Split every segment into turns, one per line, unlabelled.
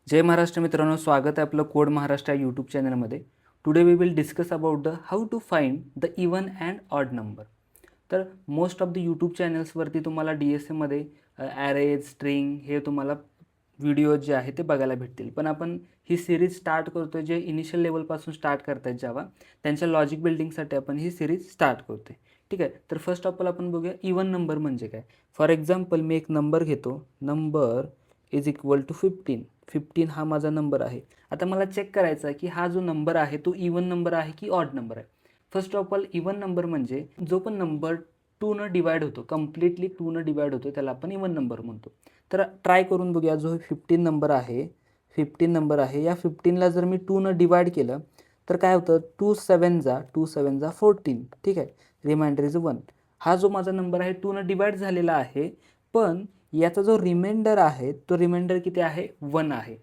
जय महाराष्ट्र मित्रांनो, स्वागत आहे आपलं कोड महाराष्ट्र या यूट्यूब चॅनलमध्ये. Today we will discuss about the how to find the even and odd number. तर मोस्ट ऑफ द यूट्यूब चॅनल्सवरती तुम्हाला डी एस एमध्ये ॲरेज स्ट्रिंग हे तुम्हाला व्हिडिओज जे आहे ते बघायला भेटतील. पण आपण ही सिरीज स्टार्ट करतो जे इनिशियल लेवलपासून स्टार्ट करतात जावा त्यांच्या लॉजिक बिल्डिंगसाठी आपण ही सिरीज स्टार्ट करतो आहे. ठीक आहे, तर फर्स्ट ऑफ ऑल आपण बघूया इवन नंबर म्हणजे काय. फॉर एक्झाम्पल मी एक नंबर घेतो, नंबर इज इक्वल टू 15 हा माझा नंबर आहे. आता मला चेक करायचा आहे की हा जो नंबर आहे तो इवन नंबर आहे की ऑड नंबर आहे. First of all even number म्हणजे जो पण नंबर 2 डिवाइड होतो, कम्प्लिटली 2 डिवाइड होतो त्याला आपण इवन नंबर म्हणतो. तर ट्राय करून बघूया, जो 15 नंबर आहे या 15ला जर मी 2 डिवाइड केलं तर काय होतं, 2 7 जा 14. ठीक आहे, रिमाइंडर इज 1. हा जो माझा नंबर आहे 2 डिवाइड झालेला आहे, पण याचा जो रिमाइंडर आहे तो रिमाइंडर किती आहे, 1 आहे.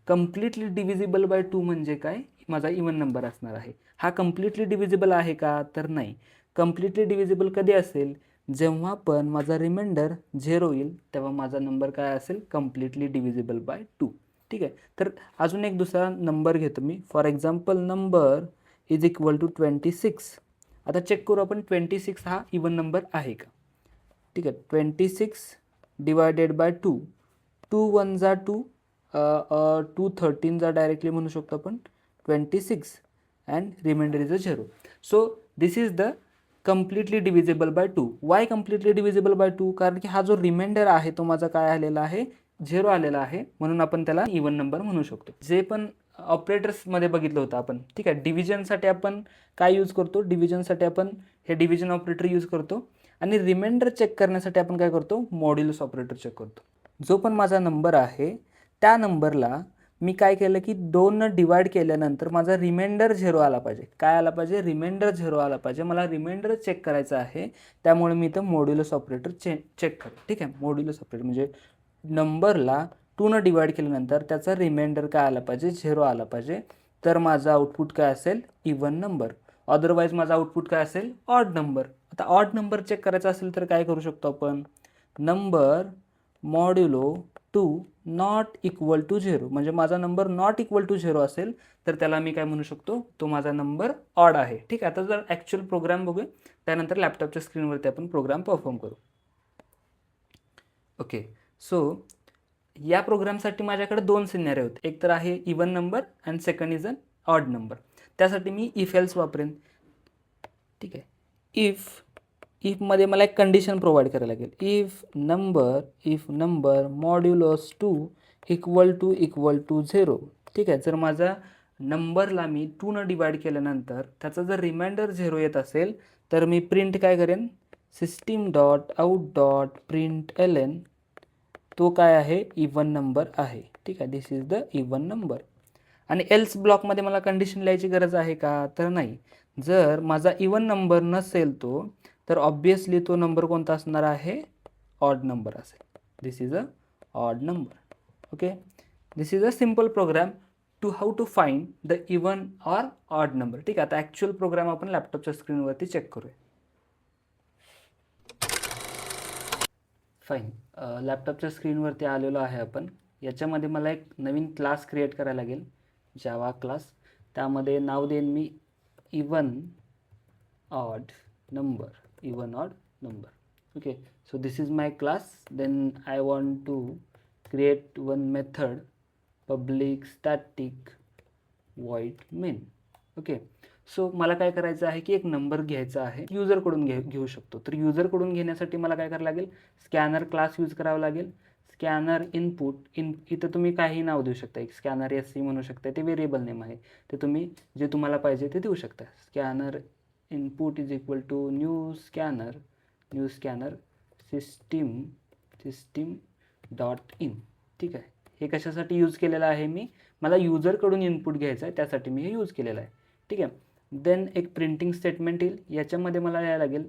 कम्प्लिटली डिव्हिजिबल बाय 2 म्हणजे काय, माझा इवन नंबर असणार आहे. हा कम्प्लिटली डिव्हिजिबल आहे का, तर नाही. कम्प्लिटली डिव्हिजिबल कधी असेल, जेव्हा पण माझा रिमाइंडर 0 येईल तेव्हा माझा नंबर काय असेल, कम्प्लिटली डिव्हिजिबल बाय 2. ठीक आहे, तर अजून एक दुसरा नंबर घेतो मी. For example number is equal to 26. आता चेक करू आपण 26 हा इवन नंबर आहे का. ठीक आहे, 26 डिवायडेड बाय 2. 2 1 जा 2, 2 13 जा डायरेक्टली म्हणू शकतो आपण 26 and reminder is a 0. So this is the completely divisible by 2. Why completely divisible by 2, कारण की हा जो रिमाइंडर आहे तो माझा काय आलेला आहे, 0 आलेला आहे, म्हणून आपण त्याला इवन नंबर म्हणू शकतो. जे पण ऑपरेटर्समध्ये बघितलं होतं आपण. ठीक आहे, डिव्हिजनसाठी आपण काय यूज करतो, डिव्हिजनसाठी आपण हे डिव्हिजन ऑपरेटर यूज करतो आणि रिमाइंडर चेक करण्यासाठी आपण काय करतो, मॉड्युलस ऑपरेटर चेक करतो. जो पण माझा नंबर आहे त्या नंबरला मी काय केलं की 2 डिवाइड केल्यानंतर माझा रिमाइंडर 0 आला पाहिजे. काय आला पाहिजे, रिमाइंडर 0 आला पाहिजे. मला रिमाइंडर चेक करायचं आहे, त्यामुळे मी इथं मॉड्युलस ऑपरेटर चेक करतो. ठीक आहे, मॉड्युलस ऑपरेटर म्हणजे नंबरला 2 डिवाइड केल्यानंतर त्याचा रिमाइंडर काय आला पाहिजे, 0 आला पाहिजे. तर माझा आउटपुट काय असेल, इवन नंबर. अदरवाईज माझा आउटपुट काय असेल, ऑड नंबर. आता ऑड नंबर चेक करायचा असेल तर काय करू शकतो आपण, number modulo 2 not equal to 0. म्हणजे माझा नंबर नॉट इक्वल टू 0 असेल तर त्याला मी काय म्हणू शकतो, तो माझा नंबर ऑड आहे. ठीक आहे, आता जर ॲक्च्युअल प्रोग्राम बघूया, त्यानंतर लॅपटॉपच्या स्क्रीनवरती आपण प्रोग्राम परफॉर्म करू. ओके, सो या प्रोग्रामसाठी माझ्याकडे 2 सिनेरिओ आहेत. एक तर आहे even number and second is an odd number. त्यासाठी मी इफ एल्स वापरेन. ठीक आहे, इफमध्ये मला एक कंडिशन प्रोव्हाइड करायला लागेल. If number modulus 2 equal to 0. ठीक आहे, जर माझा नंबरला मी 2 डिवाइड केल्यानंतर त्याचा जर रिमाइंडर 0 येत असेल तर मी प्रिंट काय करेन, system dot out dot print ln, तो काय आहे, इवन नंबर आहे. ठीक आहे, this is the even number. आणि एल्स ब्लॉकमध्ये मला कंडिशन लिहायची गरज आहे का, तर नाही. जर माझा इवन नंबर नसेल तो, तर ऑब्वियसली तो नंबर कोणता असणार आहे, ऑड नंबर असेल. This is a odd number. Okay, this is a simple program to how to find the even or odd number. ठीक आहे, आता ॲक्च्युअल प्रोग्राम आपण लॅपटॉपच्या स्क्रीनवरती चेक करूया. फाईन, लॅपटॉपच्या स्क्रीनवरती आलेलो आहे आपण. याच्यामध्ये मला एक नवीन क्लास क्रिएट करायला लागेल, जावा क्लास. त्यामध्ये नाव देईन मी even odd number. Okay, so this is my class. Then I want to create one method, public static void main. Okay, so मला काय करायचं आहे की एक नंबर घ्यायचा आहे, युजरकडून घेऊ शकतो. तर युजरकडून घेण्यासाठी मला काय करावं लागेल, स्कॅनर क्लास यूज करावं लागेल. स्कॅनर इनपुट, इथं तुम्ही काही नाव देऊ शकता. एक स्कॅनर SC म्हणू शकता, ते व्हेरिएबल नेम आहे, ते तुम्ही जे तुम्हाला पाहिजे ते देऊ शकता. Scanner input is equal to new scanner system dot in. ठीक आहे, हे कशासाठी यूज केलेलं आहे मी, मला युजरकडून इनपुट घ्यायचं आहे, त्यासाठी मी हे यूज केलेलं आहे. ठीक आहे, देन एक प्रिंटिंग स्टेटमेंट येईल. याच्यामध्ये मला यायला लागेल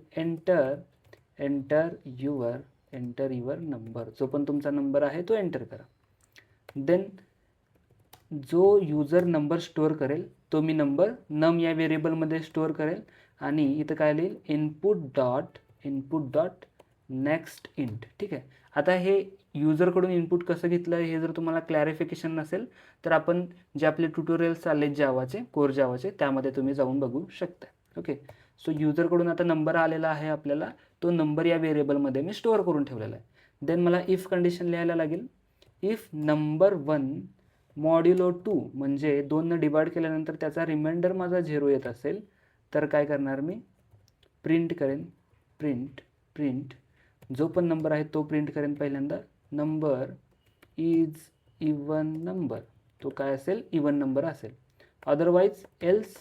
एंटर युअर नंबर. जो पण तुमचा नंबर आहे तो एंटर करा. देन जो युजर नंबर स्टोअर करेल तो मी नंबर नम या व्हेरिएबलमध्ये स्टोअर करेल. आणि इथं काय लिहिल, इनपुट डॉट नेक्स्ट इंट. ठीक आहे. आता हे युजरकडून इनपुट कसं घेतलं हे जर तुम्हाला क्लॅरिफिकेशन नसेल तर आपण जे आपले ट्युटोरियल्स चालले जावाचे, कोर जावाचे, त्यामध्ये तुम्ही जाऊन बघू शकता. ओके. सो युजरकडून आता नंबर आलेला आहे आपल्याला, तो नंबर या व्हेरिएबलमध्ये मी स्टोअर करून ठेवलेला आहे. देन मला इफ कंडिशन लिहायला लागेल. इफ नंबर 1 मॉड्युलो 2 म्हणजे 2 डिवाइड केल्यानंतर त्याचा रिमाइंडर माझा 0 येत असेल तर काय करणार मी, प्रिंट करेन. प्रिंट जो पण नंबर आहे तो प्रिंट करेन. पहिल्यांदा नंबर इज इवन नंबर, तो काय असेल, इवन नंबर असेल. अदरवाईज एल्स,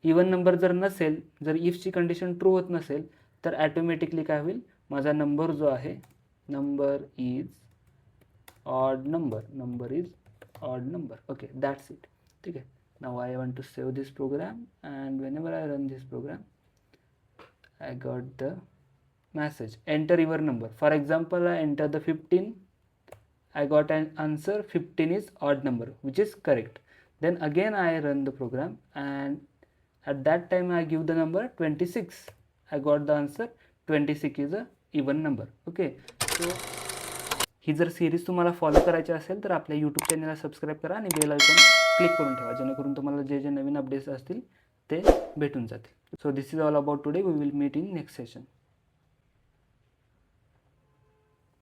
इवन नंबर जर नसेल, जर इफची कंडिशन ट्रू होत नसेल तर ॲटोमॅटिकली काय होईल, माझा नंबर जो आहे, number is odd number is odd number. Okay, that's it. ठीक आहे. Now I want to save this program and whenever I run this program I got the message, enter your number. For example, I enter the 15. I got an answer 15 is odd number, which is correct. Then again I run the program and at that time I give the number 26. I got the answer 26 is a even number. Okay. So ही जर series तुम्हाला follow करायची असेल तर आपल्या YouTube चॅनलला subscribe करा आणि bell icon click करून ठेवा, जेणेकरून तुम्हाला जे जे नवीन अपडेट्स असतील ते भेटून जातील. So this is all about today. We will meet in next session.